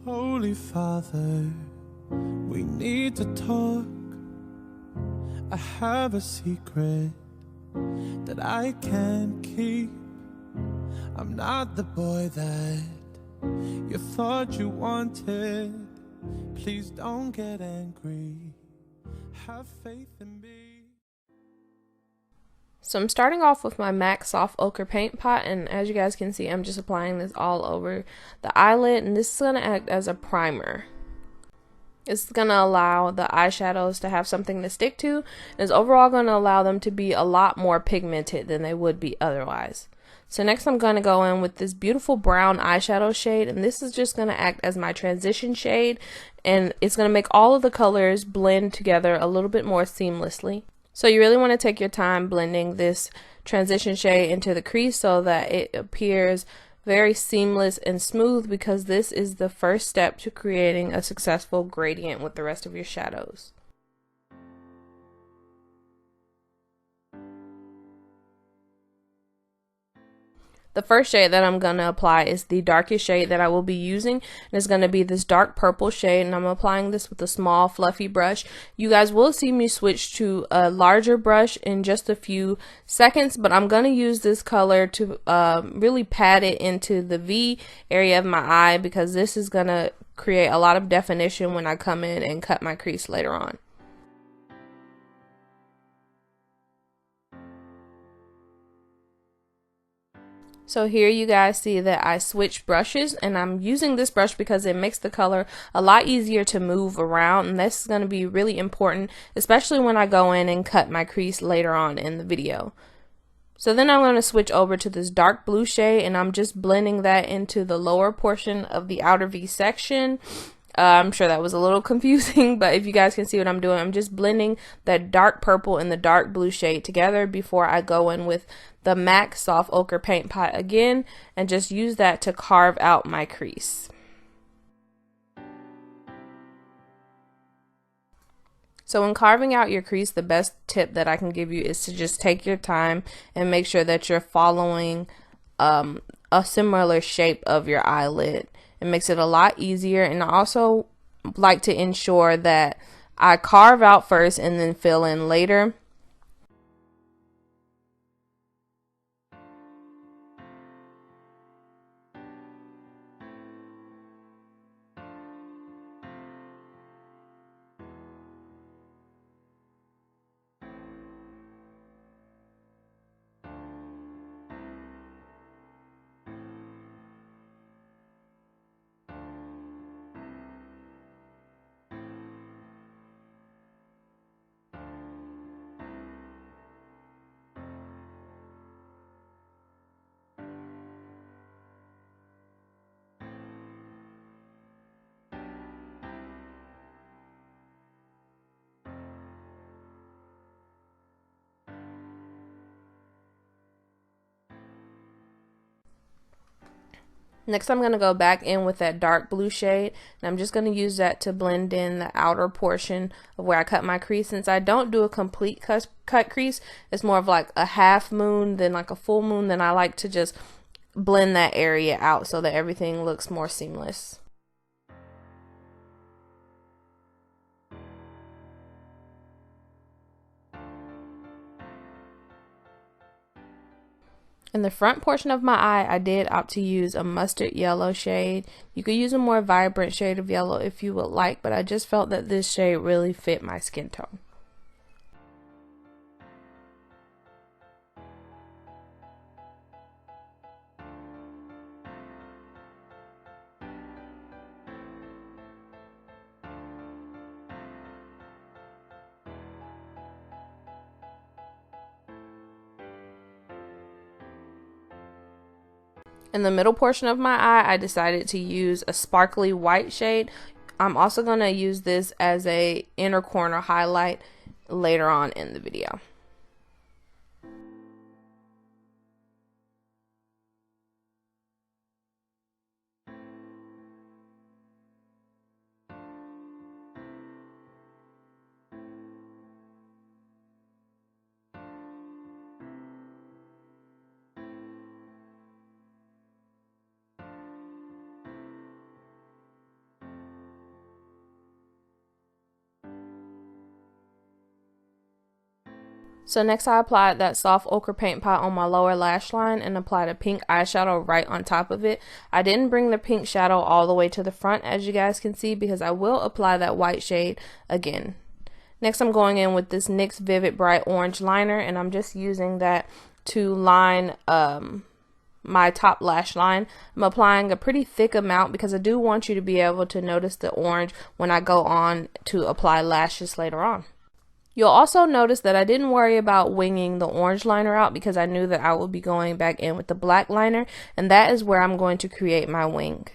Holy Father, we need to talk. I have a secret that I can't keep. I'm not the boy that you thought you wanted. Please don't get angry. Have faith in me. So I'm starting off with my MAC Soft Ochre Paint Pot, and as you guys can see, I'm just applying this all over the eyelid, and this is going to act as a primer. It's going to allow the eyeshadows to have something to stick to, and it's overall going to allow them to be a lot more pigmented than they would be otherwise. So next I'm going to go in with this beautiful brown eyeshadow shade, and this is just going to act as my transition shade, and it's going to make all of the colors blend together a little bit more seamlessly. So you really want to take your time blending this transition shade into the crease so that it appears very seamless and smooth, because this is the first step to creating a successful gradient with the rest of your shadows. The first shade that I'm going to apply is the darkest shade that I will be using, and it's going to be this dark purple shade, and I'm applying this with a small fluffy brush. You guys will see me switch to a larger brush in just a few seconds, but I'm going to use this color to really pat it into the V area of my eye, because this is going to create a lot of definition when I come in and cut my crease later on. So here you guys see that I switched brushes, and I'm using this brush because it makes the color a lot easier to move around, and this is going to be really important, especially when I go in and cut my crease later on in the video. So then I'm going to switch over to this dark blue shade, and I'm just blending that into the lower portion of the outer V section. I'm sure that was a little confusing, but if you guys can see what I'm doing, I'm just blending that dark purple and the dark blue shade together before I go in with the MAC Soft Ochre Paint Pot again, and just use that to carve out my crease. So when carving out your crease, the best tip that I can give you is to just take your time and make sure that you're following a similar shape of your eyelid. It makes it a lot easier, and I also like to ensure that I carve out first and then fill in later. Next, I'm going to go back in with that dark blue shade, and I'm just going to use that to blend in the outer portion of where I cut my crease. Since I don't do a complete cut crease, it's more of like a half moon than like a full moon, then I like to just blend that area out so that everything looks more seamless. In the front portion of my eye, I did opt to use a mustard yellow shade. You could use a more vibrant shade of yellow if you would like, but I just felt that this shade really fit my skin tone. In the middle portion of my eye, I decided to use a sparkly white shade. I'm also going to use this as a inner corner highlight later on in the video. So next I applied that soft ochre paint pot on my lower lash line and applied a pink eyeshadow right on top of it. I didn't bring the pink shadow all the way to the front, as you guys can see, because I will apply that white shade again. Next I'm going in with this NYX Vivid Bright Orange liner, and I'm just using that to line my top lash line. I'm applying a pretty thick amount because I do want you to be able to notice the orange when I go on to apply lashes later on. You'll also notice that I didn't worry about winging the orange liner out because I knew that I would be going back in with the black liner, and that is where I'm going to create my wing.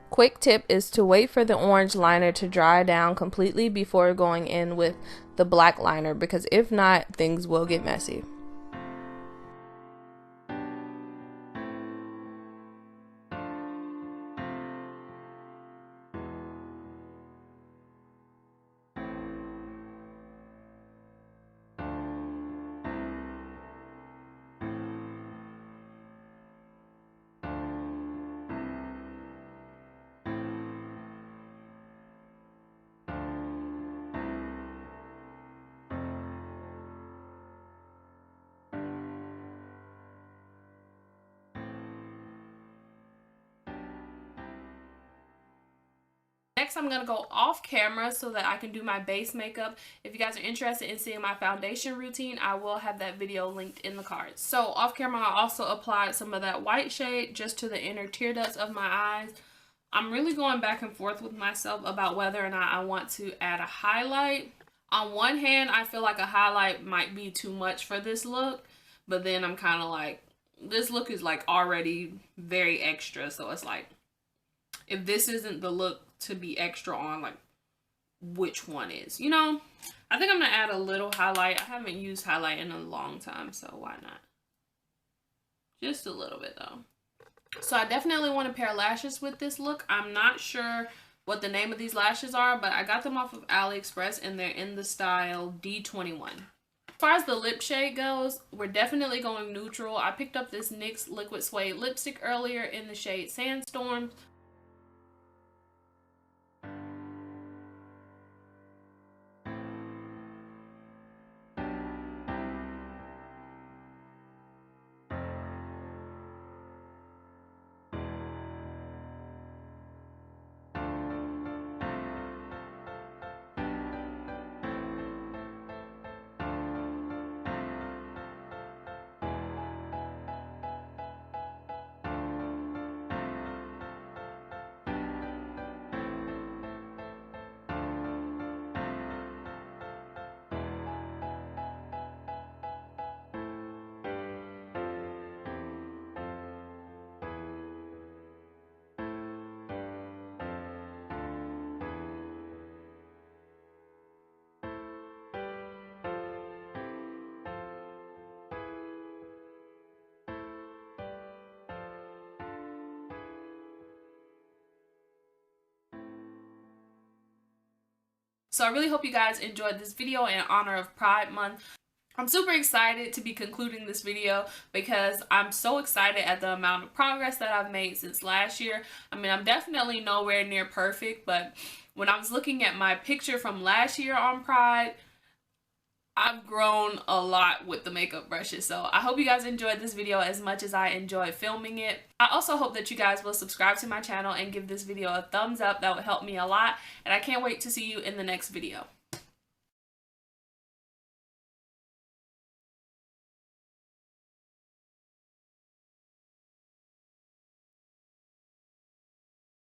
Quick tip is to wait for the orange liner to dry down completely before going in with the black liner, because if not, things will get messy. Next, I'm going to go off camera so that I can do my base makeup. If you guys are interested in seeing my foundation routine, I will have that video linked in the cards. So off camera, I also applied some of that white shade just to the inner tear ducts of my eyes. I'm really going back and forth with myself about whether or not I want to add a highlight. On one hand, I feel like a highlight might be too much for this look, but then I'm kind of like, this look is like already very extra, so it's like, if this isn't the look to be extra on, like, which one is, you know? I think I'm gonna add a little highlight. I haven't used highlight in a long time, so why not? Just a little bit though. So I definitely want a pair of lashes with this look. I'm not sure what the name of these lashes are, but I got them off of AliExpress and they're in the style D21. As far as the lip shade goes, we're definitely going neutral. I picked up this NYX Liquid Suede lipstick earlier in the shade Sandstorm. So I really hope you guys enjoyed this video in honor of Pride Month. I'm super excited to be concluding this video because I'm so excited at the amount of progress that I've made since last year. I mean, I'm definitely nowhere near perfect, but when I was looking at my picture from last year on Pride, I've grown a lot with the makeup brushes. So I hope you guys enjoyed this video as much as I enjoyed filming it. I also hope that you guys will subscribe to my channel and give this video a thumbs up. That would help me a lot. And I can't wait to see you in the next video.